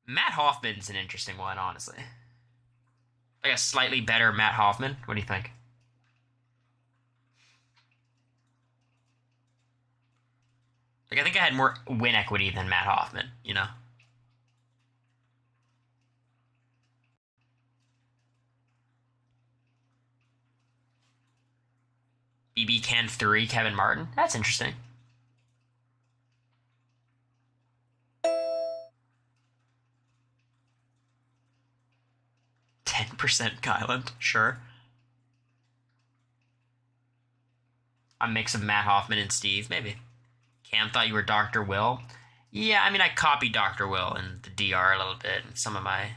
Matt Hoffman's an interesting one, honestly. Like a slightly better Matt Hoffman. What do you think? Like I think I had more win equity than Matt Hoffman. You know, BB Can 3, Kevin Martin. That's interesting. 10% Kyland, sure. A mix of Matt Hoffman and Steve, maybe. Cam thought you were Dr. Will. Yeah, I mean, I copied Dr. Will in the DR a little bit and some of my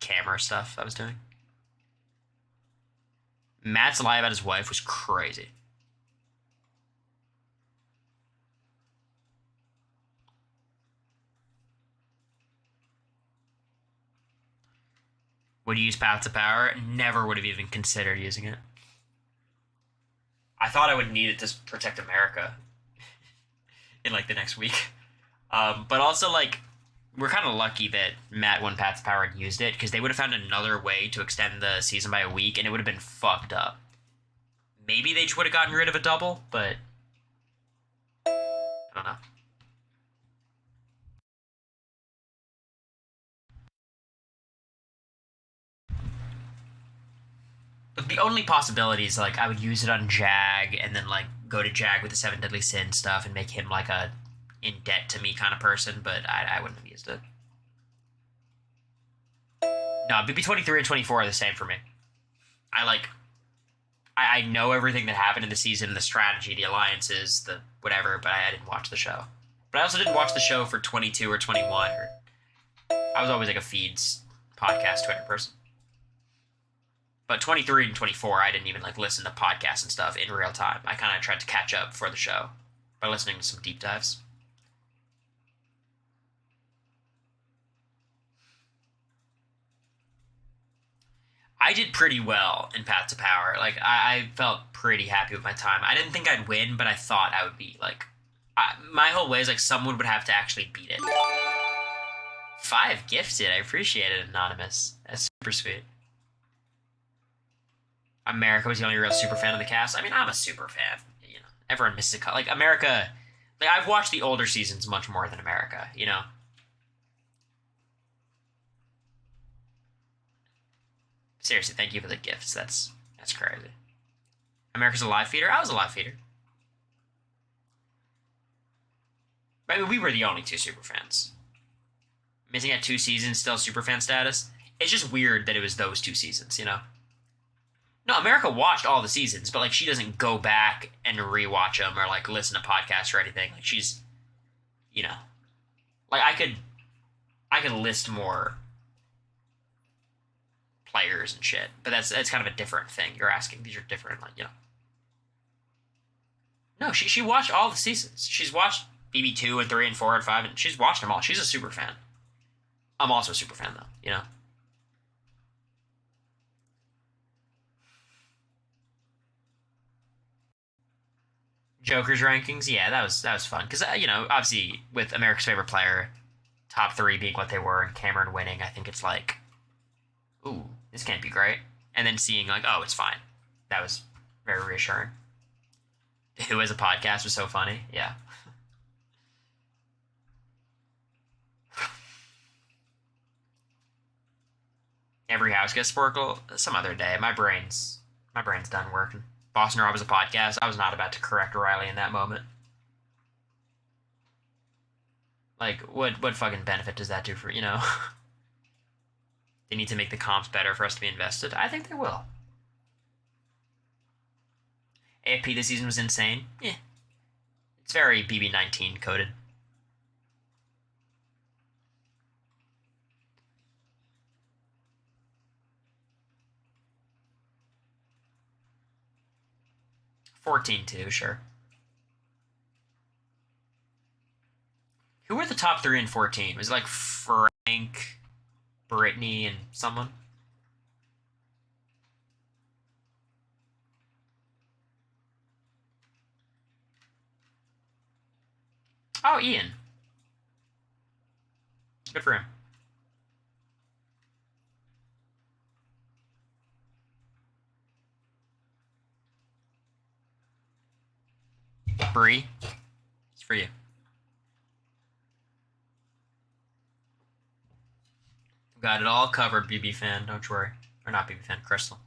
camera stuff I was doing. Matt's lie about his wife was crazy. Would you use Path to Power? Never would have even considered using it. I thought I would need it to protect America in like the next week. But also like we're kind of lucky that Matt won Path to Power and used it because they would have found another way to extend the season by a week and it would have been fucked up. Maybe they just would have gotten rid of a double, but I don't know. The only possibility is like I would use it on Jag and then like go to Jag with the Seven Deadly Sin stuff and make him like a in debt to me kind of person, but I wouldn't have used it. No, BB 23 and 24 are the same for me. I like I know everything that happened in the season, the strategy, the alliances, the whatever, but I didn't watch the show. But I also didn't watch the show for 22 or 21. I was always like a feeds podcast Twitter person. But 23 and 24, I didn't even like listen to podcasts and stuff in real time. I kind of tried to catch up for the show by listening to some deep dives. I did pretty well in Path to Power. Like I felt pretty happy with my time. I didn't think I'd win, but I thought I would be like. My whole way is like someone would have to actually beat it. 5 gifted. I appreciate it, Anonymous. That's super sweet. America was the only real super fan of the cast. I mean, I'm a super fan. You know, everyone misses a cut. Like America, like I've watched the older seasons much more than America. You know, seriously, thank you for the gifts. That's crazy. America's a live feeder. I was a live feeder. I mean, we were the only two super fans. Missing at 2 seasons, still super fan status. It's just weird that it was those 2 seasons. You know. No, America watched all the seasons, but like she doesn't go back and rewatch them or like listen to podcasts or anything. Like she's, you know, like I could list more players and shit, but that's kind of a different thing. You're asking these are different, like you know. No, she watched all the seasons. She's watched BB 2 and 3 and 4 and 5, and she's watched them all. She's a super fan. I'm also a super fan though. You know. Joker's rankings, yeah, that was fun because you know obviously with America's favorite player, top 3 being what they were and Cameron winning, I think it's like, ooh, this can't be great, and then seeing like, oh, it's fine. That was very reassuring. Who as a podcast was so funny, yeah. Every house gets Sporkle some other day. My brain's done working. Boston Rob was a podcast. I was not about to correct Riley in that moment. Like, what fucking benefit does that do for you know? They need to make the comps better for us to be invested. I think they will. AFP this season was insane. Yeah, it's very BB19 coded. 14 too, sure. Who were the top 3 in 14? Was it like Frank, Brittany, and someone? Oh, Ian. Good for him. Bree. It's for you. Got it all covered, BB fan. Don't worry. Or not BB fan, Crystal.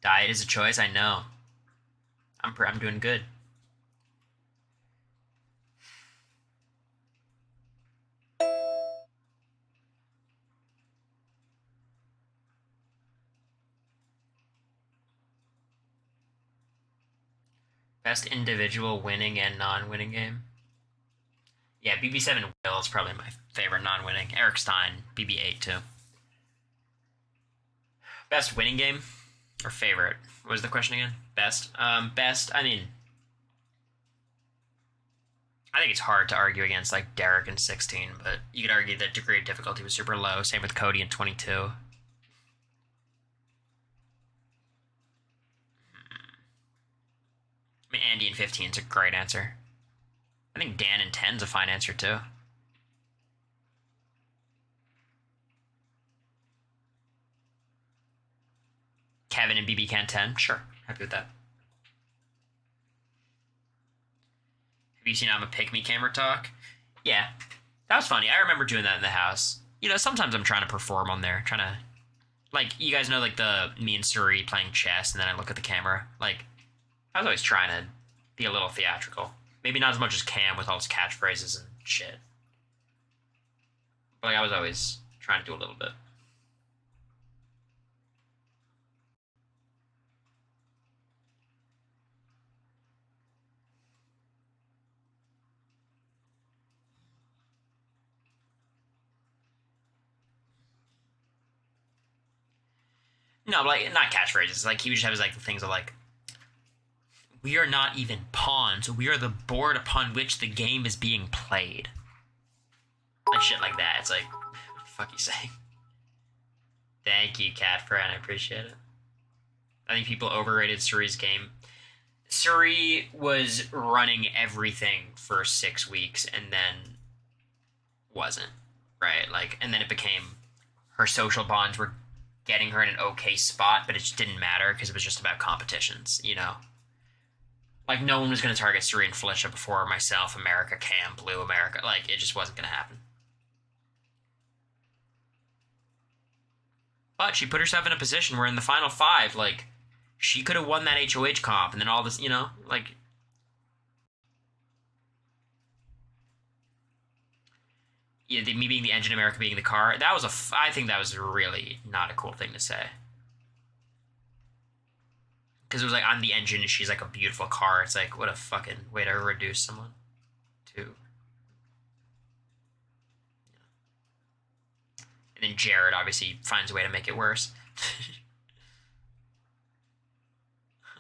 Diet is a choice, I know. I'm doing good. Best individual winning and non-winning game. Yeah, BB7 Will is probably my favorite non-winning. Eric Stein, BB8 too. Best winning game or favorite? What was the question again? Best. Best. I mean, I think it's hard to argue against like Derek in 16, but you could argue that degree of difficulty was super low. Same with Cody in 22. I mean, Andy in 15 is a great answer. I think Dan in 10 is a fine answer too. Kevin and BB Can 10, sure, happy with that. Have you seen I'm a Pick Me Camera Talk? Yeah, that was funny. I remember doing that in the house. You know, sometimes I'm trying to perform on there, trying to, like, you guys know, like, me and Suri playing chess, and then I look at the camera. Like, I was always trying to be a little theatrical. Maybe not as much as Cam with all his catchphrases and shit. But, like, I was always trying to do a little bit. No, but like, not catchphrases. Like, he would just have his, like, things of, like, we are not even pawns. We are the board upon which the game is being played. Like, shit like that. It's like, what the fuck are you saying? Thank you, Cat Friend. I appreciate it. I think people overrated Suri's game. Suri was running everything for 6 weeks and then wasn't, right? Like, and then it became her social bonds were getting her in an okay spot, but it just didn't matter because it was just about competitions, you know? Like, no one was going to target Suri and Felicia before myself, America, Cam, Blue, America. Like, it just wasn't going to happen. But she put herself in a position where in the final 5, like, she could have won that HOH comp, and then all this, you know, like... Yeah, me being the engine, America being the car, that was I think that was really not a cool thing to say. Because it was like, I'm the engine and she's like a beautiful car. It's like, what a fucking way to reduce someone to. And then Jared obviously finds a way to make it worse.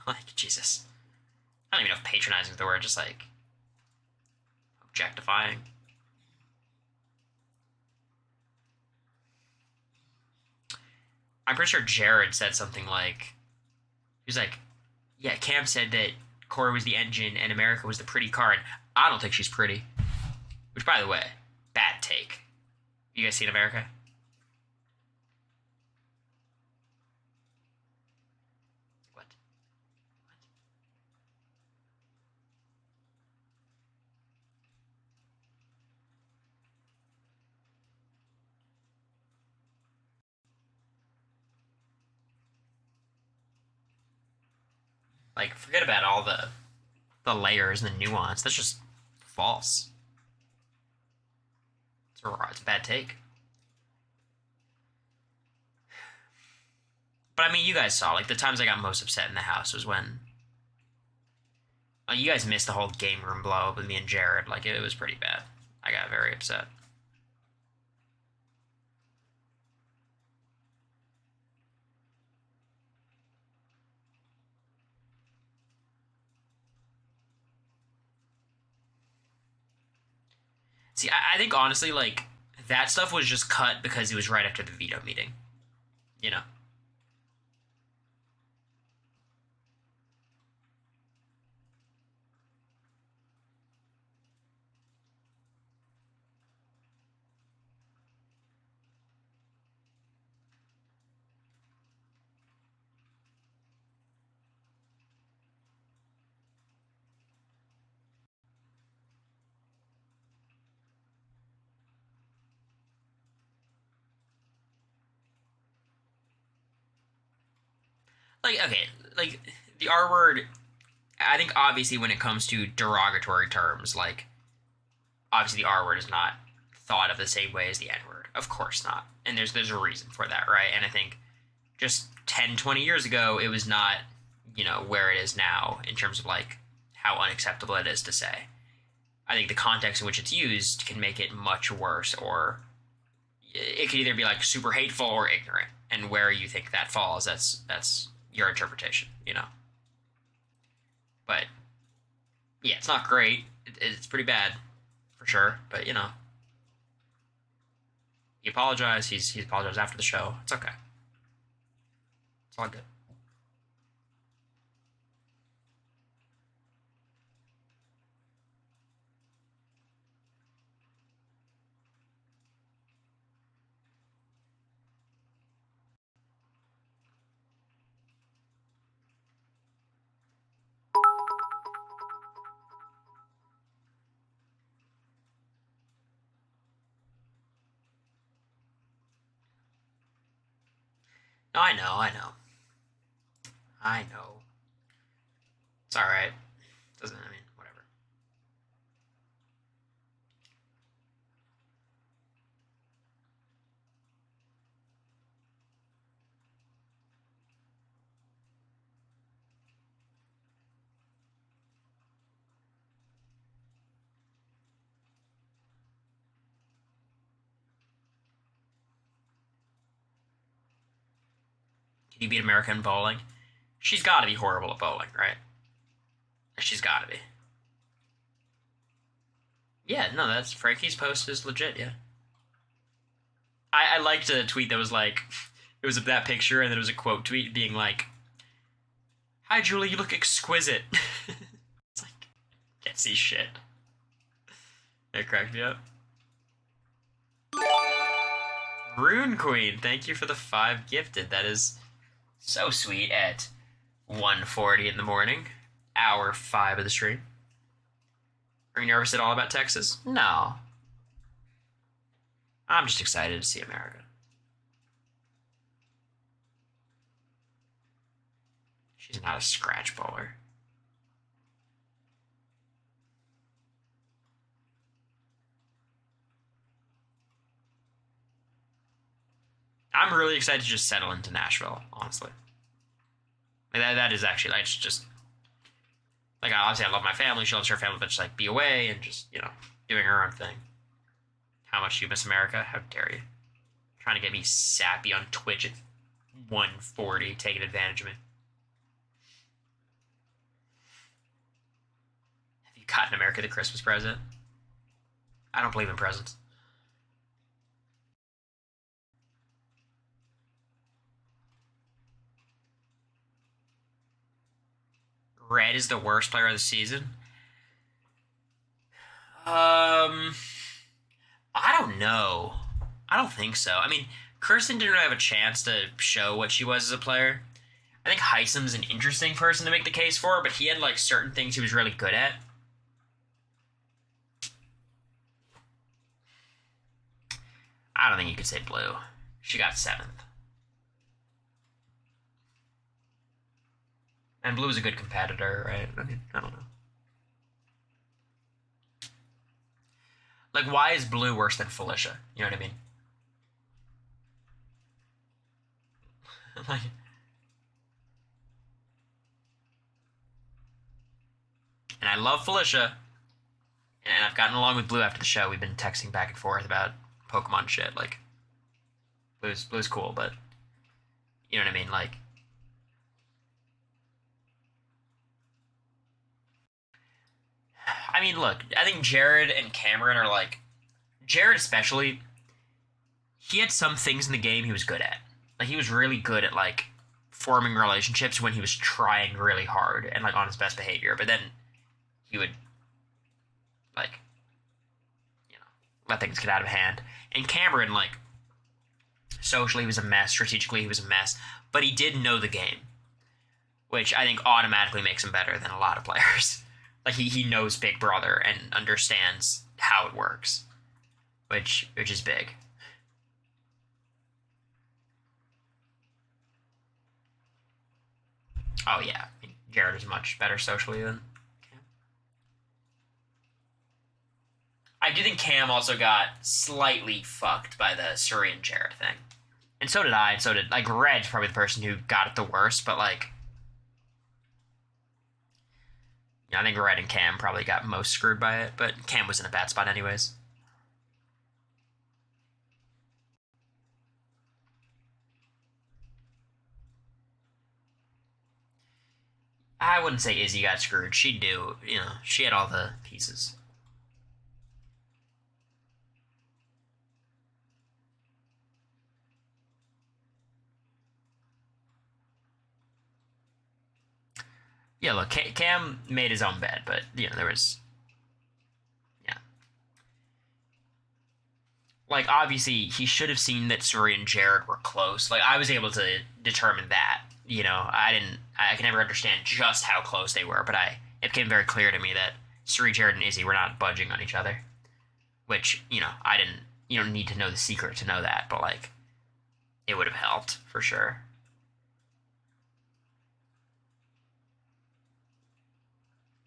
Like, Jesus. I don't even know if patronizing is the word, just like objectifying. I'm pretty sure Jared said something like, he was like, yeah, Cam said that Cory was the engine and America was the pretty car, and I don't think she's pretty. Which, by the way, bad take. You guys seen America? What? Like, forget about all the layers and the nuance. That's just false. It's a bad take. But I mean, you guys saw, like, the times I got most upset in the house was when you guys missed the whole game room blow up with me and Jared. Like, it was pretty bad. I got very upset. See, I think honestly, like, that stuff was just cut because it was right after the veto meeting. You know? like okay, like the R word. I think obviously when it comes to derogatory terms, like obviously the R word is not thought of the same way as the N word. Of course not. And there's a reason for that, right? And I think just 10, 20 years ago, it was not, where it is now in terms of like how unacceptable it is to say. I think the context in which it's used can make it much worse, or it could either be like super hateful or ignorant. And where you think that falls, that's your interpretation. But yeah, it's not great. It's pretty bad for sure. But he apologized. He apologized after the show. It's okay. It's all good. No, I know, I know. It's all right. Doesn't I mean whatever. Can you beat America in bowling? She's got to be horrible at bowling, right? She's got to be. Yeah, no, that's Frankie's post is legit. Yeah, I liked a tweet that was like, it was that picture, and then it was a quote tweet being like, "Hi, Julie, you look exquisite." It's like, can't see shit. It cracked me up. Rune Queen, thank you for the 5 gifted. That is so sweet at 1:40 in the morning, hour 5 of the stream. Are you nervous at all about Texas? No. I'm just excited to see America. She's not a scratch bowler. I'm really excited to just settle into Nashville, honestly. Like that is actually like just like obviously I love my family, she loves her family, but just like be away and just, doing her own thing. How much do you miss America? How dare you? Trying to get me sappy on Twitch at 1:40, taking advantage of me. Have you gotten America the Christmas present? I don't believe in presents. Red is the worst player of the season. I don't know. I don't think so. I mean, Kirsten didn't really have a chance to show what she was as a player. I think Heisem's an interesting person to make the case for, but he had like certain things he was really good at. I don't think you could say Blue. She got 7th. And Blue is a good competitor, right? I mean, I don't know. Like, why is Blue worse than Felicia? You know what I mean? Like, and I love Felicia, and I've gotten along with Blue after the show. We've been texting back and forth about Pokemon shit. Like, Blue's cool, but you know what I mean? Like, I mean, look, I think Jared and Cameron are like, Jared especially, he had some things in the game he was good at. Like, he was really good at, like, forming relationships when he was trying really hard and, like, on his best behavior. But then he would, like, let things get out of hand. And Cameron, like, socially he was a mess, strategically he was a mess, but he did know the game, which I think automatically makes him better than a lot of players. Like, he knows Big Brother and understands how it works, which is big. Oh yeah, I mean, Jared is much better socially than Cam. I do think Cam also got slightly fucked by the Suri and Jared thing, and so did I. And so did like Red's probably the person who got it the worst, but like yeah, I think Red and Cam probably got most screwed by it, but Cam was in a bad spot anyways. I wouldn't say Izzy got screwed. She do, she had all the pieces. Yeah, look, Cam made his own bed, but there was yeah, like obviously he should have seen that Suri and Jared were close. Like I was able to determine that. I didn't. I can never understand just how close they were, but it became very clear to me that Suri, Jared, and Izzy were not budging on each other. Which I didn't. You don't need to know the secret to know that, but like it would have helped for sure.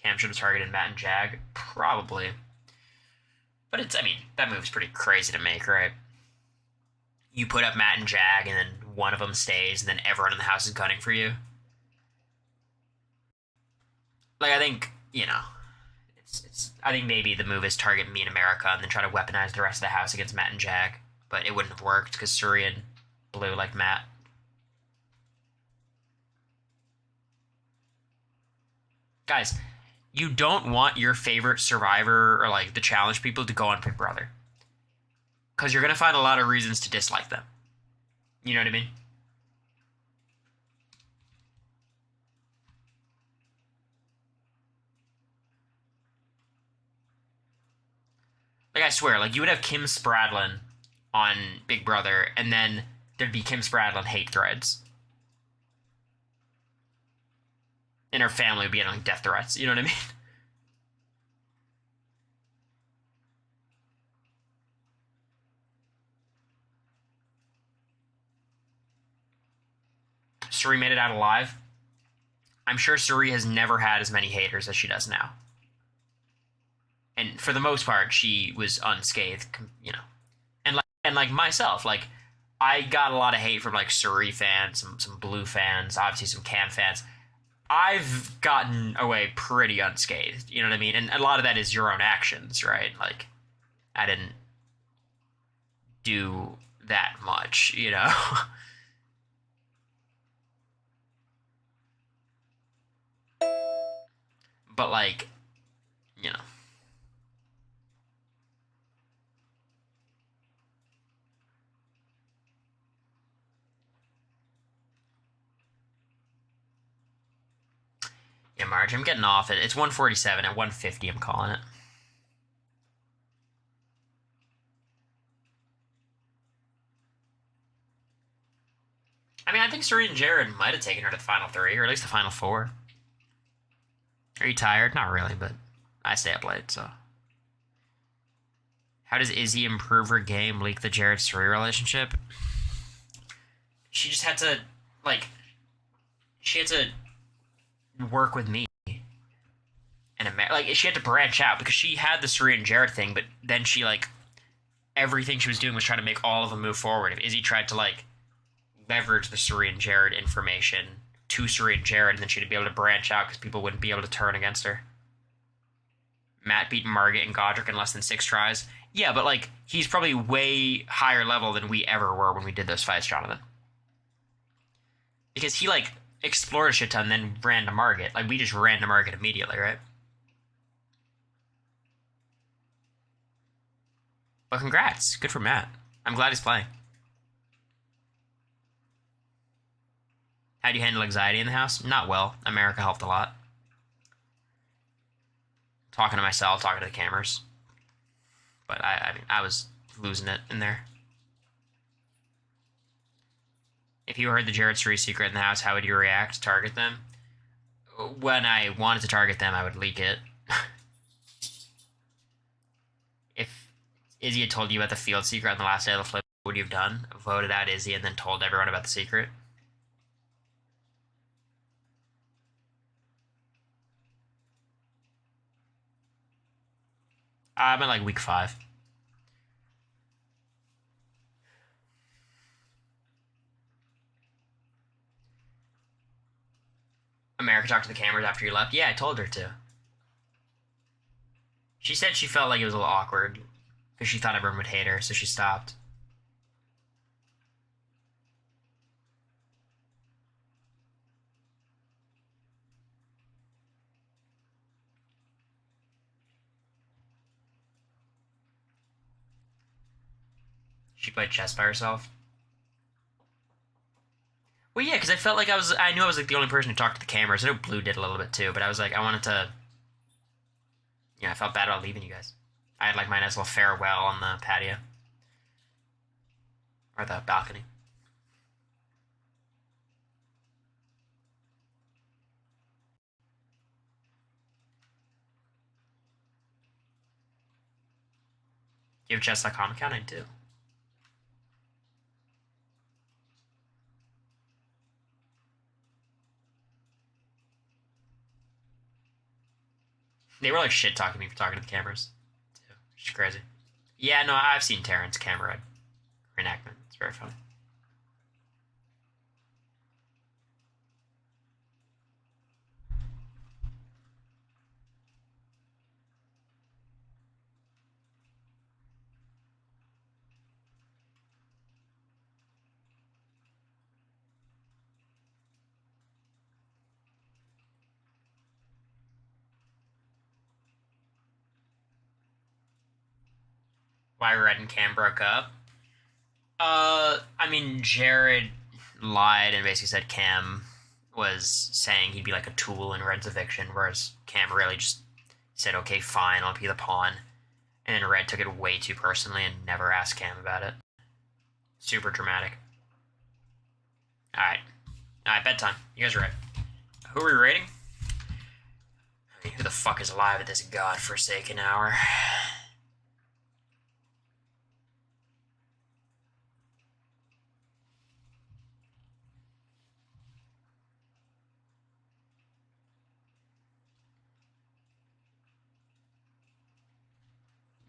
Cam should have targeted Matt and Jag, probably. But I mean, that move's pretty crazy to make, right? You put up Matt and Jag, and then one of them stays, and then everyone in the house is gunning for you. Like, I think, I think maybe the move is target me in America and then try to weaponize the rest of the house against Matt and Jag. But it wouldn't have worked because Suri and Blue like Matt. Guys, you don't want your favorite survivor or like the challenge people to go on Big Brother. Because you're going to find a lot of reasons to dislike them. You know what I mean? Like, I swear, like, you would have Kim Spradlin on Big Brother, and then there'd be Kim Spradlin hate threads. And her family would be getting like, death threats. You know what I mean? Suri made it out alive. I'm sure Suri has never had as many haters as she does now. And for the most part, she was unscathed. And like myself, like I got a lot of hate from like Suri fans, some Blue fans, obviously some Cam fans. I've gotten away pretty unscathed. You know what I mean? And a lot of that is your own actions, right? Like I didn't do that much. But like, you know. Yeah, Marge, I'm getting off it. It's 147 at 150. I'm calling it. I mean, I think Suri and Jared might have taken her to the final three, or at least the final four. Are you tired? Not really, but I stay up late, so. How does Izzy improve her game, leak the Jared Suri relationship? She just had to, like, she had to work with me. And like, she had to branch out because she had the Suri and Jared thing, but then she, like, everything she was doing was trying to make all of them move forward. If Izzy tried to, like, leverage the Suri and Jared information to Suri and Jared, and then she'd be able to branch out because people wouldn't be able to turn against her. Matt beat Margaret and Godric in less than 6 tries. Yeah, but like he's probably way higher level than we ever were when we did those fights, Jonathan. Because he like explored a shit ton, then ran to Margaret. Like we just ran to Margaret immediately, right? But congrats, good for Matt. I'm glad he's playing. How do you handle anxiety in the house? Not well. America helped a lot. Talking to myself, talking to the cameras. But I mean, I was losing it in there. If you heard the Jared Suri secret in the house, how would you react? Target them? When I wanted to target them, I would leak it. If Izzy had told you about the field secret on the last day of the flip, what would you have done? Voted out Izzy and then told everyone about the secret? I'm at like week 5. America talked to the cameras after you left. Yeah, I told her to. She said she felt like it was a little awkward because she thought everyone would hate her, so she stopped. She played chess by herself. Well, yeah, because I felt like I knew I was like the only person who talked to the cameras. I know Blue did a little bit too, but I was like, I wanted to. Yeah, I felt bad about leaving you guys. I had like my nice little farewell on the patio. Or the balcony. Do you have a chess.com account? I do. They were like shit talking me for talking to the cameras. Too. Which is crazy. Yeah, no, I've seen Terrence camera reenactment. It's very funny. Why Red and Cam broke up? I mean, Jared lied and basically said Cam was saying he'd be like a tool in Red's eviction, whereas Cam really just said, okay, fine, I'll be the pawn. And then Red took it way too personally and never asked Cam about it. Super dramatic. Alright. Alright, bedtime. You guys are right. Who are we rating? I mean, who the fuck is alive at this godforsaken hour?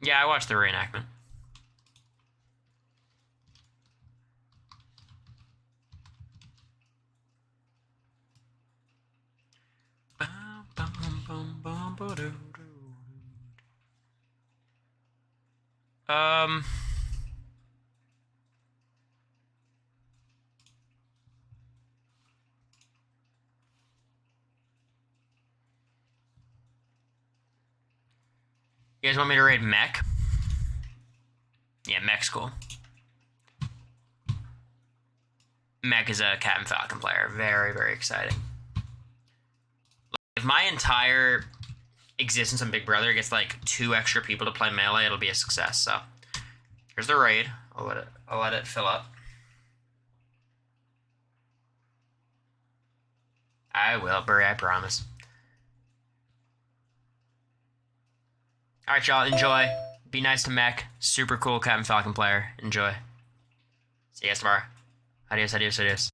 Yeah, I watched the reenactment. Um... You guys want me to rate Mech? Yeah, Mech's cool. Mech is a Captain Falcon player. Very, very exciting. If my entire existence on Big Brother gets like 2 extra people to play Melee, it'll be a success. So here's the raid. I'll let it fill up. I will, Burry, I promise. Alright, y'all, enjoy. Be nice to Mech. Super cool Captain Falcon player. Enjoy. See you guys tomorrow. Adios, adios, adios.